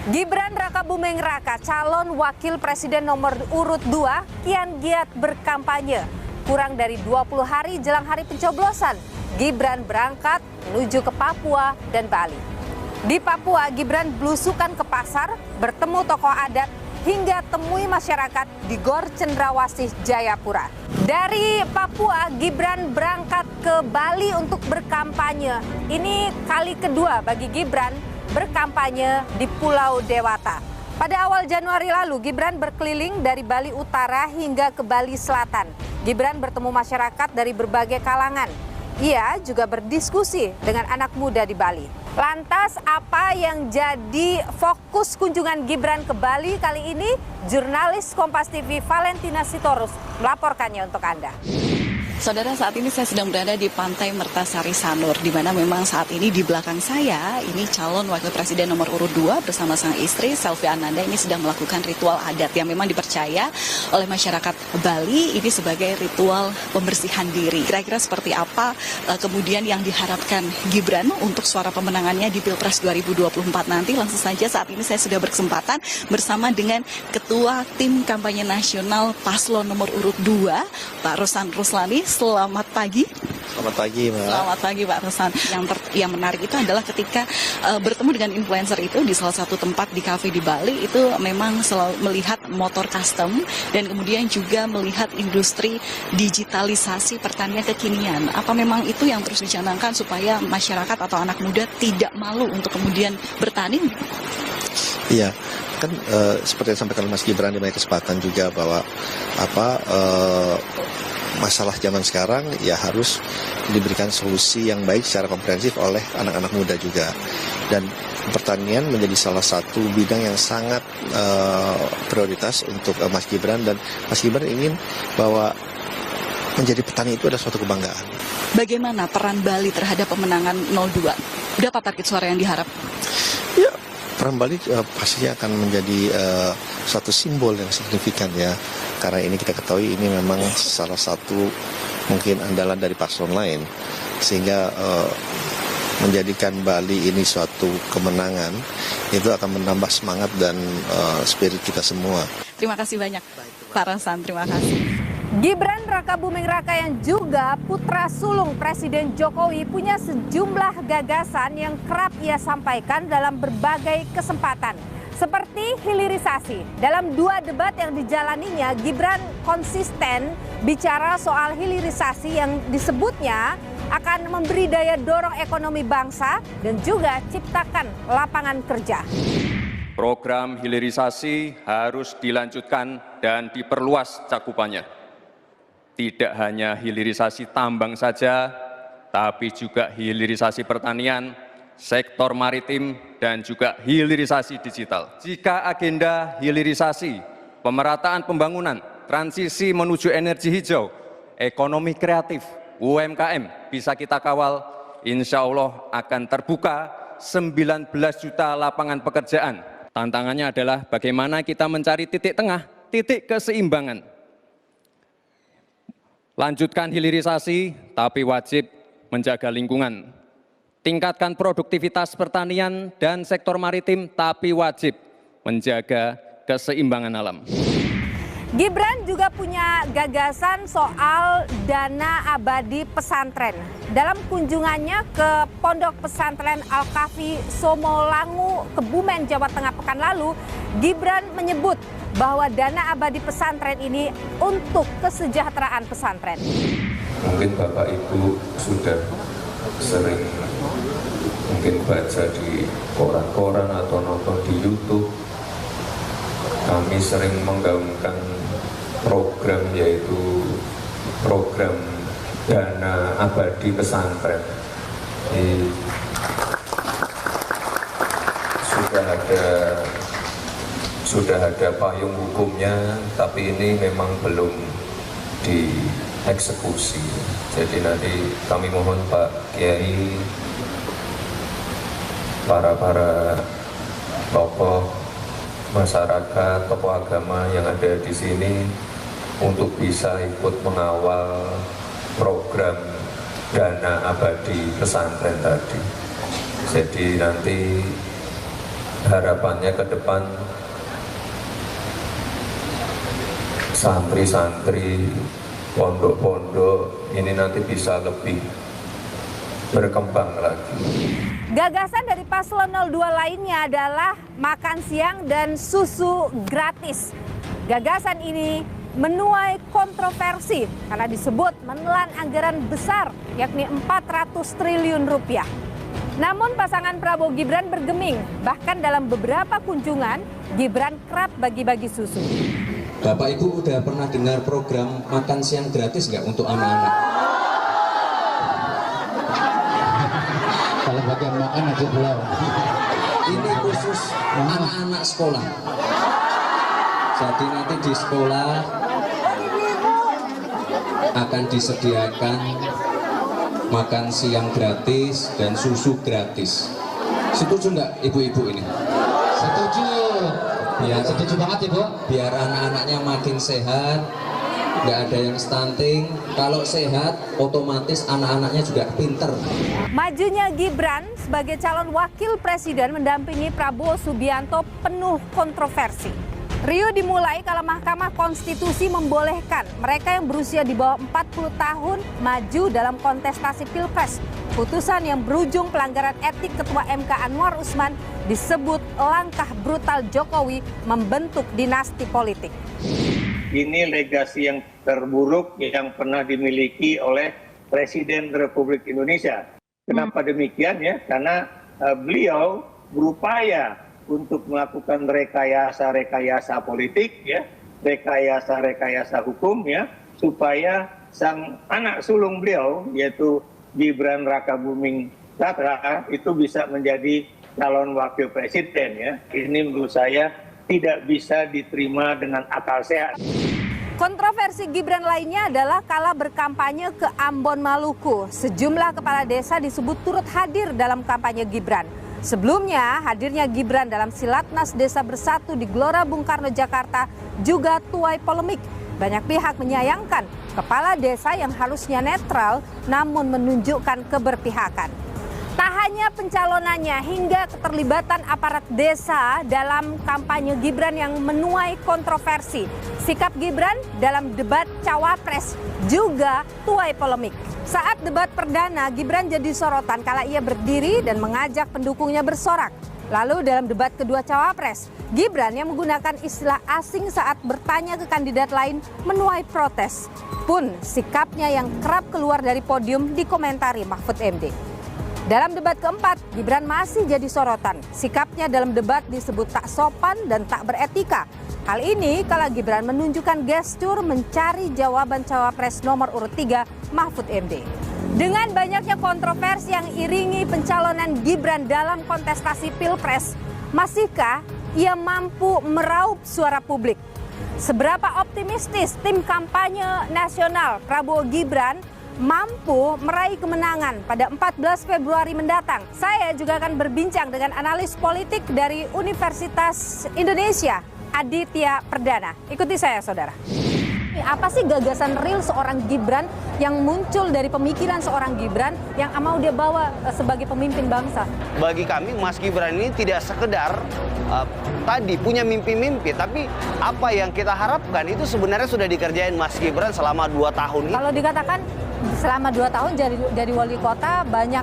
Gibran Rakabuming Raka, calon wakil presiden nomor urut 2, kian giat berkampanye. Kurang dari 20 hari jelang hari pencoblosan, Gibran berangkat menuju ke Papua dan Bali. Di Papua, Gibran belusukan ke pasar, bertemu tokoh adat, hingga temui masyarakat di Gor Cendrawasih, Jayapura. Dari Papua, Gibran berangkat ke Bali untuk berkampanye. Ini kali kedua bagi Gibran berkampanye di Pulau Dewata. Pada awal Januari lalu, Gibran berkeliling dari Bali Utara hingga ke Bali Selatan. Gibran bertemu masyarakat dari berbagai kalangan. Ia juga berdiskusi dengan anak muda di Bali. Lantas apa yang jadi fokus kunjungan Gibran ke Bali kali ini? Jurnalis Kompas TV Valentina Sitorus melaporkannya untuk Anda. Saudara, saat ini saya sedang berada di Pantai Mertasari Sanur, di mana memang saat ini di belakang saya, ini calon wakil presiden nomor urut 2 bersama sang istri, Selvi Ananda, ini sedang melakukan ritual adat yang memang dipercaya oleh masyarakat Bali ini sebagai ritual pembersihan diri. Kira-kira seperti apa kemudian yang diharapkan Gibran untuk suara pemenangannya di Pilpres 2024 nanti? Langsung saja saat ini saya sudah berkesempatan bersama dengan Ketua Tim Kampanye Nasional Paslon nomor urut 2, Pak Rosan Ruslani. Selamat pagi. Selamat pagi, Mbak. Selamat pagi, Pak Rosan. Yang menarik itu adalah ketika bertemu dengan influencer itu di salah satu tempat di kafe di Bali, itu memang selalu melihat motor custom dan kemudian juga melihat industri digitalisasi pertanian kekinian. Apa memang itu yang terus dicanangkan supaya masyarakat atau anak muda tidak malu untuk kemudian bertani? Iya, kan seperti yang disampaikan Mas Gibran di banyak kesempatan juga bahwa masalah zaman sekarang ya harus diberikan solusi yang baik secara komprehensif oleh anak-anak muda juga. Dan pertanian menjadi salah satu bidang yang sangat prioritas untuk Mas Gibran, dan Mas Gibran ingin bahwa menjadi petani itu adalah suatu kebanggaan. Bagaimana peran Bali terhadap pemenangan 02? Berapa target suara yang diharap? Ya, peran Bali pastinya akan menjadi suatu simbol yang signifikan ya. Karena ini kita ketahui ini memang salah satu mungkin andalan dari paslon lain. Sehingga menjadikan Bali ini suatu kemenangan itu akan menambah semangat dan spirit kita semua. Terima kasih banyak, Pak Rosan. Terima kasih. Gibran Rakabuming Raka yang juga putra sulung Presiden Jokowi punya sejumlah gagasan yang kerap ia sampaikan dalam berbagai kesempatan. Seperti hilirisasi. Dalam 2 debat yang dijalaninya, Gibran konsisten bicara soal hilirisasi yang disebutnya akan memberi daya dorong ekonomi bangsa dan juga ciptakan lapangan kerja. Program hilirisasi harus dilanjutkan dan diperluas cakupannya. Tidak hanya hilirisasi tambang saja, tapi juga hilirisasi pertanian, sektor maritim, dan juga hilirisasi digital. Jika agenda hilirisasi, pemerataan pembangunan, transisi menuju energi hijau, ekonomi kreatif, UMKM bisa kita kawal, insya Allah akan terbuka 19 juta lapangan pekerjaan. Tantangannya adalah bagaimana kita mencari titik tengah, titik keseimbangan. Lanjutkan hilirisasi, tapi wajib menjaga lingkungan. Tingkatkan produktivitas pertanian dan sektor maritim, tapi wajib menjaga keseimbangan alam. Gibran juga punya gagasan soal dana abadi pesantren. Dalam kunjungannya ke Pondok Pesantren Al-Kahfi Somolangu, Kebumen, Jawa Tengah pekan lalu, Gibran menyebut bahwa dana abadi pesantren ini untuk kesejahteraan pesantren. Mungkin Bapak Ibu sudah sering mungkin baca di koran-koran atau nonton di YouTube. Kami sering menggaungkan program, yaitu program dana abadi pesantren. Sudah ada payung hukumnya, tapi ini memang belum dieksekusi. Jadi nanti kami mohon Pak Kiai, para tokoh masyarakat, tokoh agama yang ada di sini untuk bisa ikut mengawal program dana abadi pesantren tadi. Jadi nanti harapannya ke depan santri-santri, pondok-pondok ini nanti bisa lebih berkembang lagi. Gagasan dari paslon 02 lainnya adalah makan siang dan susu gratis. Gagasan ini menuai kontroversi karena disebut menelan anggaran besar, yakni 400 triliun rupiah. Namun pasangan Prabowo Gibran bergeming, bahkan dalam beberapa kunjungan Gibran kerap bagi-bagi susu. Bapak Ibu udah pernah dengar program makan siang gratis nggak untuk anak-anak? Kalau bagian makan aja belum. Ini khusus anak-anak sekolah. Jadi nanti di sekolah akan disediakan makan siang gratis dan susu gratis. Setuju nggak ibu-ibu ini? Setuju. Biar, Setuju banget Ibu. biar anak-anaknya makin sehat, nggak ada yang stunting. Kalau sehat, otomatis anak-anaknya juga pinter. Majunya Gibran sebagai calon wakil presiden mendampingi Prabowo Subianto penuh kontroversi. Riuh dimulai kala Mahkamah Konstitusi membolehkan mereka yang berusia di bawah 40 tahun maju dalam kontestasi Pilpres. Putusan yang berujung pelanggaran etik Ketua MK Anwar Usman disebut langkah brutal Jokowi membentuk dinasti politik. Ini legasi yang terburuk yang pernah dimiliki oleh Presiden Republik Indonesia. Kenapa demikian ya? Karena beliau berupaya untuk melakukan rekayasa-rekayasa politik ya, rekayasa-rekayasa hukum ya, supaya sang anak sulung beliau yaitu Gibran Rakabuming Raka itu bisa menjadi calon wakil presiden ya. Ini menurut saya tidak bisa diterima dengan akal sehat. Kontroversi Gibran lainnya adalah kala berkampanye ke Ambon, Maluku. Sejumlah kepala desa disebut turut hadir dalam kampanye Gibran. Sebelumnya, hadirnya Gibran dalam Silatnas Desa Bersatu di Gelora Bung Karno, Jakarta juga tuai polemik. Banyak pihak menyayangkan kepala desa yang harusnya netral namun menunjukkan keberpihakan. Tak hanya pencalonannya hingga keterlibatan aparat desa dalam kampanye Gibran yang menuai kontroversi. Sikap Gibran dalam debat Cawapres juga tuai polemik. Saat debat perdana, Gibran jadi sorotan kala ia berdiri dan mengajak pendukungnya bersorak. Lalu dalam debat kedua Cawapres, Gibran yang menggunakan istilah asing saat bertanya ke kandidat lain menuai protes. Pun sikapnya yang kerap keluar dari podium dikomentari Mahfud MD. Dalam debat keempat, Gibran masih jadi sorotan. Sikapnya dalam debat disebut tak sopan dan tak beretika. Hal ini kala Gibran menunjukkan gestur mencari jawaban Cawapres nomor urut 3 Mahfud MD. Dengan banyaknya kontroversi yang iringi pencalonan Gibran dalam kontestasi Pilpres, masihkah ia mampu meraup suara publik? Seberapa optimistis tim kampanye nasional Prabowo Gibran mampu meraih kemenangan pada 14 Februari mendatang? Saya juga akan berbincang dengan analis politik dari Universitas Indonesia, Aditya Perdana. Ikuti saya, saudara. Apa sih gagasan real seorang Gibran yang muncul dari pemikiran seorang Gibran yang mau dia bawa sebagai pemimpin bangsa? Bagi kami, Mas Gibran ini tidak sekedar tadi punya mimpi-mimpi, tapi apa yang kita harapkan itu sebenarnya sudah dikerjain Mas Gibran selama 2 tahun ini. Kalau dikatakan selama 2 tahun jadi wali kota banyak